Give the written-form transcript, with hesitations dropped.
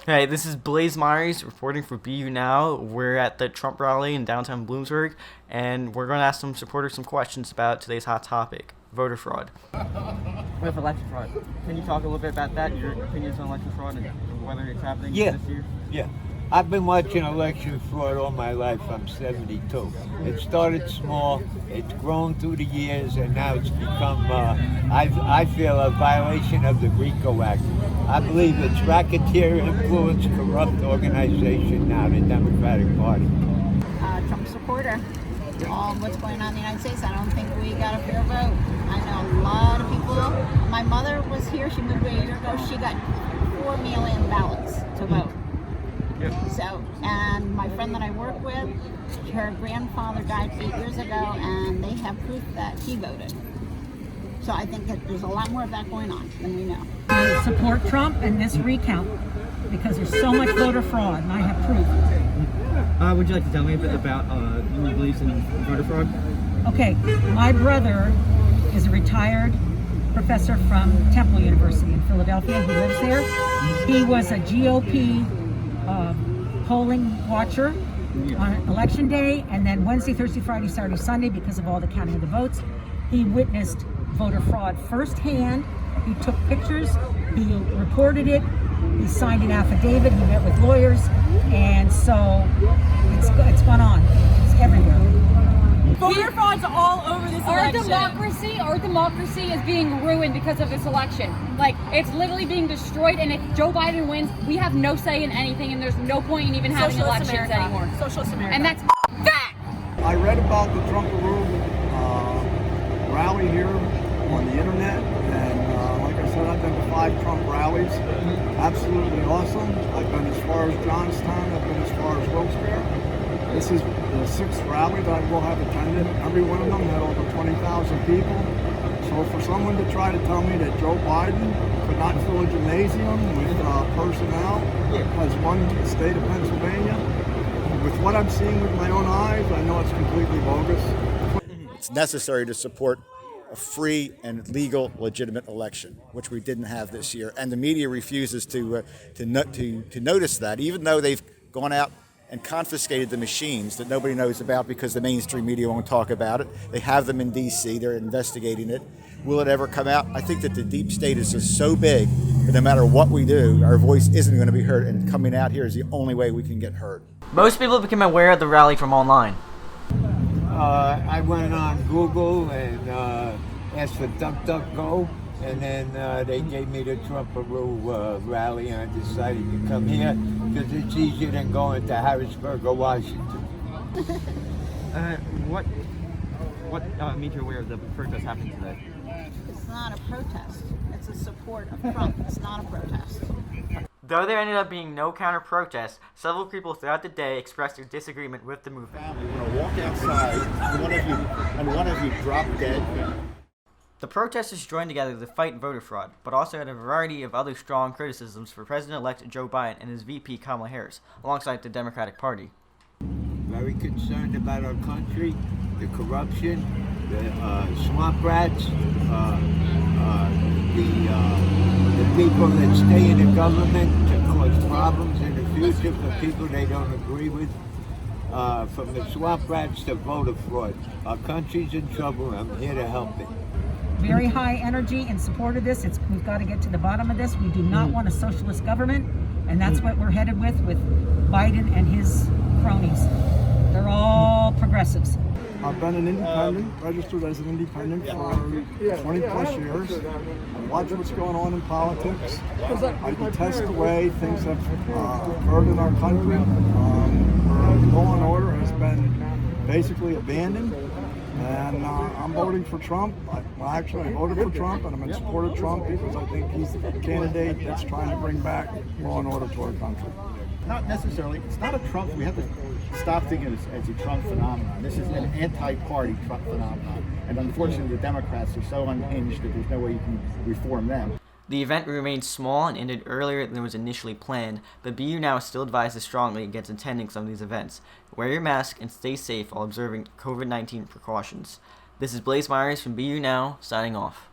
Hey, this is Blaze Myers reporting for BU Now. We're at the Trump rally in downtown Bloomsburg, and we're going to ask some supporters some questions about today's hot topic, voter fraud. With election fraud, can you talk a little bit about that, your opinions on election fraud and whether it's happening this year? Yeah. I've been watching election fraud all my life. I'm 72. It started small, it's grown through the years, and now it's become, I feel, a violation of the RICO Act. I believe it's racketeer influence, corrupt organization now, the Democratic Party. Trump supporter. What's going on in the United States, I don't think we got a fair vote. I know a lot of people. My mother was here, she moved away a year ago, she got 4 mail-in ballots to vote. So, and my friend that I work with, her grandfather died 8 years ago, and they have proof that he voted. So I think that there's a lot more of that going on than we know. I support Trump in this recount because there's so much voter fraud, and I have proof. Would you like to tell me a bit about your beliefs in voter fraud? Okay, my brother is a retired professor from Temple University in Philadelphia. He lives there. He was a GOP polling watcher on election day, and then Wednesday, Thursday, Friday, Saturday, Sunday, because of all the counting of the votes, he witnessed voter fraud firsthand. He took pictures, he reported it, he signed an affidavit, he met with lawyers, and so it's gone on. It's everywhere. Voter fraud's all over this election. Our democracy is being ruined because of this election. Like, it's literally being destroyed, and if Joe Biden wins, we have no say in anything, and there's no point in even having elections anymore. Socialist America. And that's fact! I read about the Trump-a-roo rally here on the internet, and like I said, I've been to 5 Trump rallies. Absolutely awesome. I've been as far as Johnstown, I've been as far as Wilkes-Barre. This is the 6th rally that I will have attended. Every one of them had over 20,000 people. So for someone to try to tell me that Joe Biden could not fill a gymnasium with personnel as one state of Pennsylvania, with what I'm seeing with my own eyes, I know it's completely bogus. It's necessary to support a free and legal, legitimate election, which we didn't have this year. And the media refuses to notice that, even though they've gone out and confiscated the machines that nobody knows about because the mainstream media won't talk about it. They have them in D.C. They're investigating it. Will it ever come out? I think that the deep state is just so big that no matter what we do, our voice isn't going to be heard, and coming out here is the only way we can get heard. Most people became aware of the rally from online. I went on Google and asked for DuckDuckGo, and then they gave me the Trump-a-roo rally, and I decided to come here because it's easier than going to Harrisburg or Washington. What made you aware of the protest happening today? It's not a protest. It's a support of Trump. It's not a protest. Though there ended up being no counter-protests, several people throughout the day expressed their disagreement with the movement. You're going to walk outside, and one of you drop dead. The protesters joined together to fight voter fraud, but also had a variety of other strong criticisms for President-elect Joe Biden and his VP Kamala Harris, alongside the Democratic Party. Very concerned about our country, the corruption, the swamp rats, the people that stay in the government to cause problems in the future for people they don't agree with. From the swamp rats to voter fraud. Our country's in trouble. I'm here to help it. Very high energy in support of this. We've got to get to the bottom of this. We do not want a socialist government, and that's what we're headed with Biden and his cronies. They're all progressives. I've been an independent, registered as an independent for 20 plus years. I watch what's going on in politics. I detest the way things have occurred in our country. Where law and order has been basically abandoned. And I'm voting for Trump. I voted for Trump, and I'm in support of Trump because I think he's the candidate that's trying to bring back law and order to our country. Not necessarily. It's not a Trump. We have to stop thinking as a Trump phenomenon. This is an anti-party Trump phenomenon. And unfortunately, the Democrats are so unhinged that there's no way you can reform them. The event remained small and ended earlier than was initially planned, but BU Now still advises strongly against attending some of these events. Wear your mask and stay safe while observing COVID-19 precautions. This is Blaze Myers from BU Now, signing off.